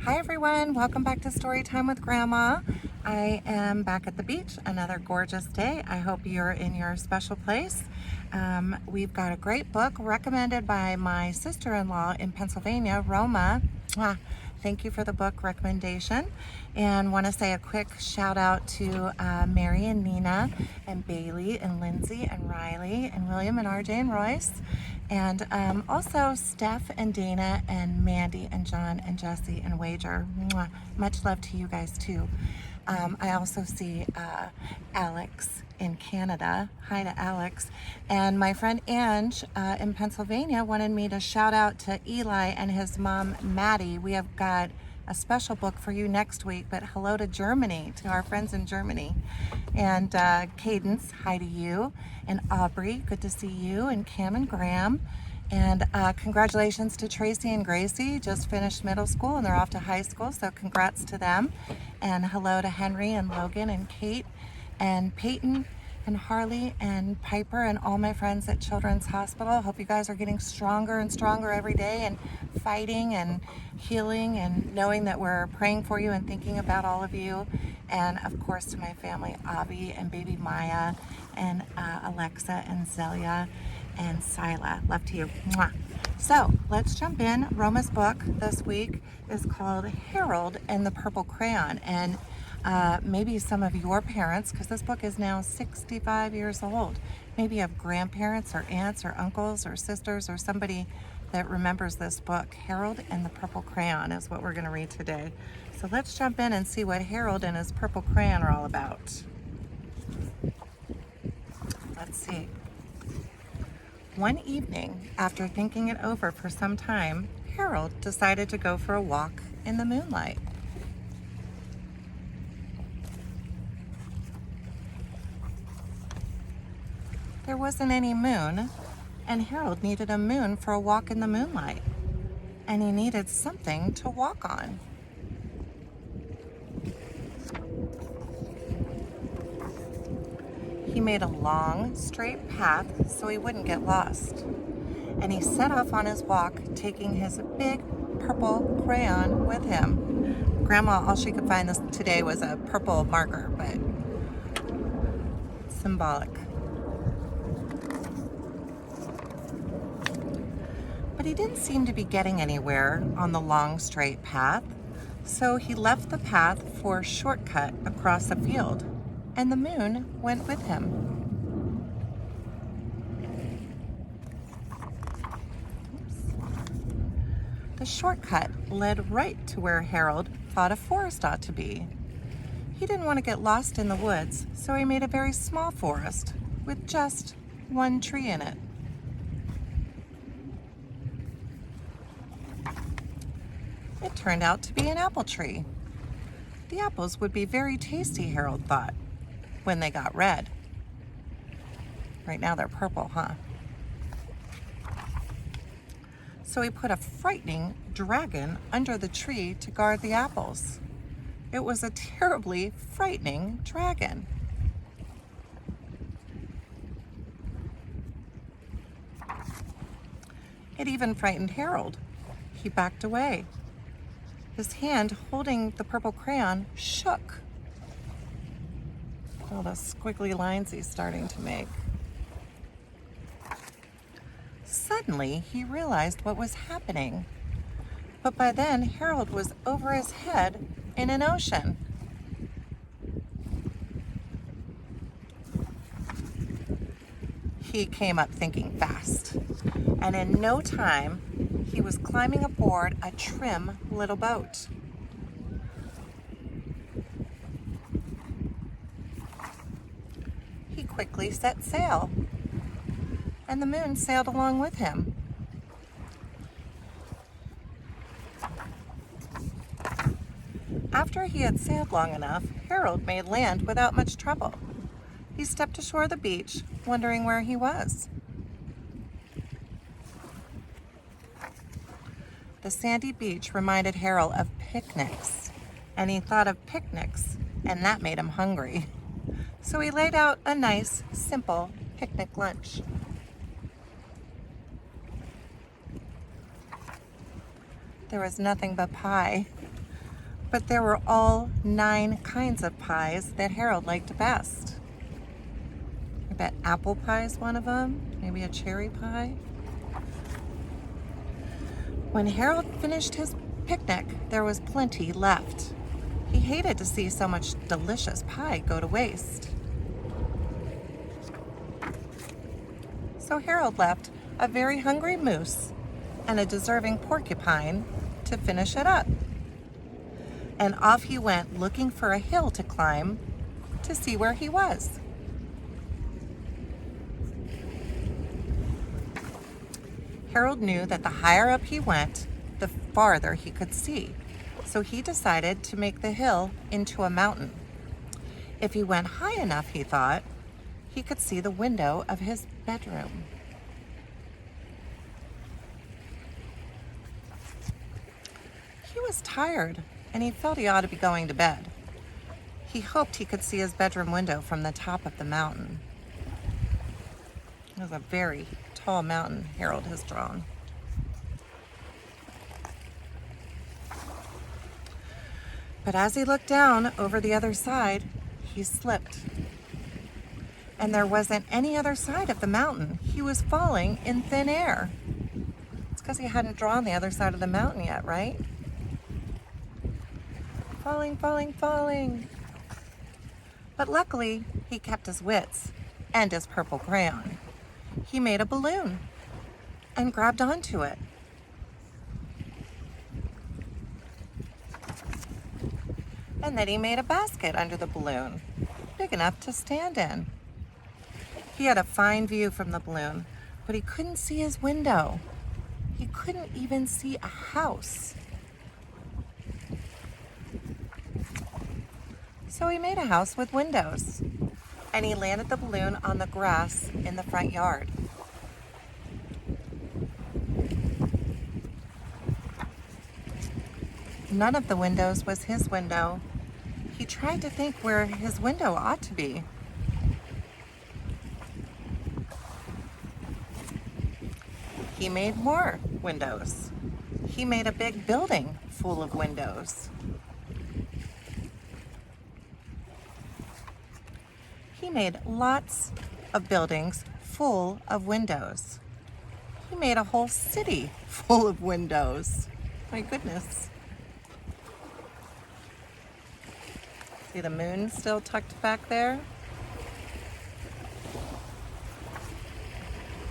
Hi everyone, welcome back to Storytime with Grandma. I am back at the beach, another gorgeous day. I hope you're in your special place. We've got a great book recommended by my sister-in-law in Pennsylvania, Roma. Thank you for the book recommendation, and want to say a quick shout out to Mary and Nina and Bailey and Lindsay and Riley and William and RJ and Royce, and also Steph and Dana and Mandy and John and Jesse and Wager. Mwah. Much love to you guys too. I also see Alex in Canada. Hi to Alex. And my friend Ange in Pennsylvania wanted me to shout out to Eli and his mom Maddie. We have got a special book for you next week, but hello to Germany, to our friends in Germany. And Cadence, hi to you. And Aubrey, good to see you. And Cam and Graham. And congratulations to Tracy and Gracie, just finished middle school and they're off to high school, so congrats to them. And hello to Henry and Logan and Kate and Peyton and Harley and Piper and all my friends at Children's Hospital. Hope you guys are getting stronger and stronger every day and fighting and healing and knowing that we're praying for you and thinking about all of you. And of course to my family, Avi and baby Maya and Alexa and Zelia and Sila. Love to you. Mwah. So let's jump in. Roma's book this week is called Harold and the Purple Crayon. And maybe some of your parents, because this book is now 65 years old, maybe you have grandparents or aunts or uncles or sisters or somebody that remembers this book. Harold and the Purple Crayon is what we're going to read today. So let's jump in and see what Harold and his purple crayon are all about. Let's see. One evening, after thinking it over for some time, Harold decided to go for a walk in the moonlight. There wasn't any moon, and Harold needed a moon for a walk in the moonlight, and he needed something to walk on. He made a long, straight path so he wouldn't get lost, and he set off on his walk, taking his big purple crayon with him. Grandma, all she could find this today was a purple marker, but symbolic. But he didn't seem to be getting anywhere on the long, straight path, so he left the path for a shortcut across a field, and the moon went with him. The shortcut led right to where Harold thought a forest ought to be. He didn't want to get lost in the woods, so he made a very small forest with just one tree in it. It turned out to be an apple tree. The apples would be very tasty, Harold thought, when they got red. Right now they're purple, huh? So he put a frightening dragon under the tree to guard the apples. It was a terribly frightening dragon. It even frightened Harold. He backed away. His hand holding the purple crayon shook. All the squiggly lines he's starting to make. Suddenly, he realized what was happening. But by then, Harold was over his head in an ocean. He came up thinking fast, and in no time, he was climbing aboard a trim little boat. He quickly set sail, and the moon sailed along with him. After he had sailed long enough, Harold made land without much trouble. He stepped ashore the beach, wondering where he was. The sandy beach reminded Harold of picnics, and he thought of picnics, and that made him hungry. So he laid out a nice, simple picnic lunch. There was nothing but pie. But there were all 9 kinds of pies that Harold liked best. I bet apple pie is one of them, maybe a cherry pie. When Harold finished his picnic, there was plenty left. He hated to see so much delicious pie go to waste. So Harold left a very hungry moose and a deserving porcupine to finish it up. And off he went looking for a hill to climb to see where he was. Harold knew that the higher up he went, the farther he could see. So he decided to make the hill into a mountain. If he went high enough, he thought, he could see the window of his bedroom. He was tired, and he felt he ought to be going to bed. He hoped he could see his bedroom window from the top of the mountain. It was a very tall mountain Harold has drawn. But as he looked down over the other side, he slipped. And there wasn't any other side of the mountain. He was falling in thin air. It's because he hadn't drawn the other side of the mountain yet, right? Falling, falling, falling. But luckily, he kept his wits and his purple crayon. He made a balloon and grabbed onto it. And then he made a basket under the balloon, big enough to stand in. He had a fine view from the balloon, but he couldn't see his window. He couldn't even see a house. So he made a house with windows, and he landed the balloon on the grass in the front yard. None of the windows was his window. He tried to think where his window ought to be. He made more windows. He made a big building full of windows. He made lots of buildings full of windows. He made a whole city full of windows. My goodness. See the moon still tucked back there?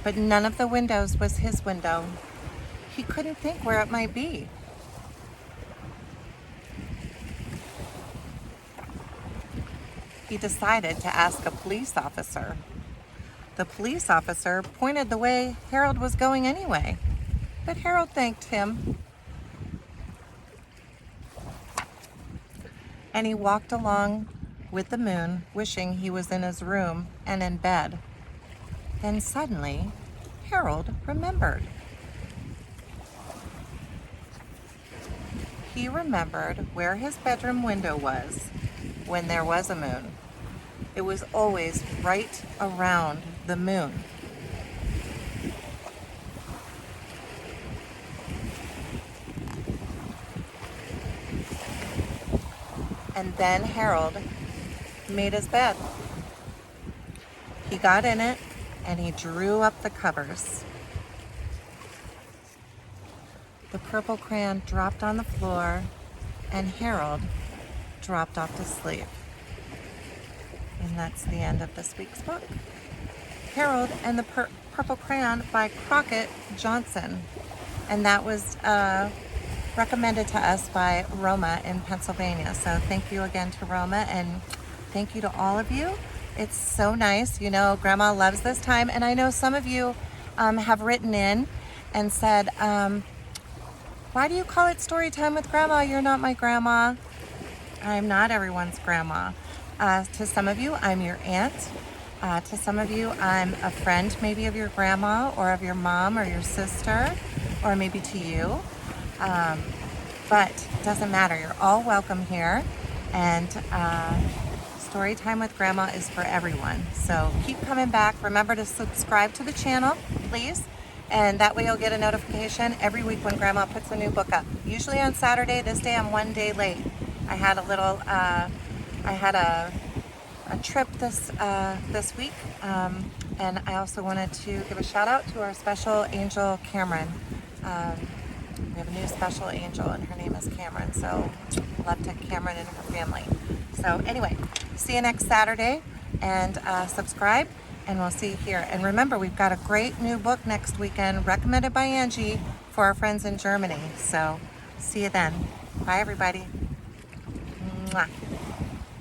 But none of the windows was his window. He couldn't think where it might be. He decided to ask a police officer. The police officer pointed the way Harold was going anyway, but Harold thanked him. And he walked along with the moon, wishing he was in his room and in bed. Then suddenly, Harold remembered. He remembered where his bedroom window was when there was a moon. It was always right around the moon. And then Harold made his bed. He got in it and he drew up the covers. The purple crayon dropped on the floor and Harold dropped off to sleep. And that's the end of this week's book. Harold and the Purple Crayon by Crockett Johnson. And that was recommended to us by Roma in Pennsylvania. So thank you again to Roma, and thank you to all of you. It's so nice. You know, Grandma loves this time. And I know some of you have written in and said, why do you call it Story Time with Grandma? You're not my grandma. I'm not everyone's grandma. To some of you, I'm your aunt. To some of you, I'm a friend maybe of your grandma or of your mom or your sister, or maybe to you. But it doesn't matter. You're all welcome here. And Story Time with Grandma is for everyone. So keep coming back. Remember to subscribe to the channel, please. And that way you'll get a notification every week when Grandma puts a new book up. Usually on Saturday. This day I'm one day late. I had a little, I had a trip this week, and I also wanted to give a shout out to our special angel, Cameron. We have a new special angel, and her name is Cameron. So love to Cameron and her family. So anyway, see you next Saturday, and subscribe, and we'll see you here. And remember, we've got a great new book next weekend, recommended by Angie, for our friends in Germany. So see you then. Bye, everybody. Mwah.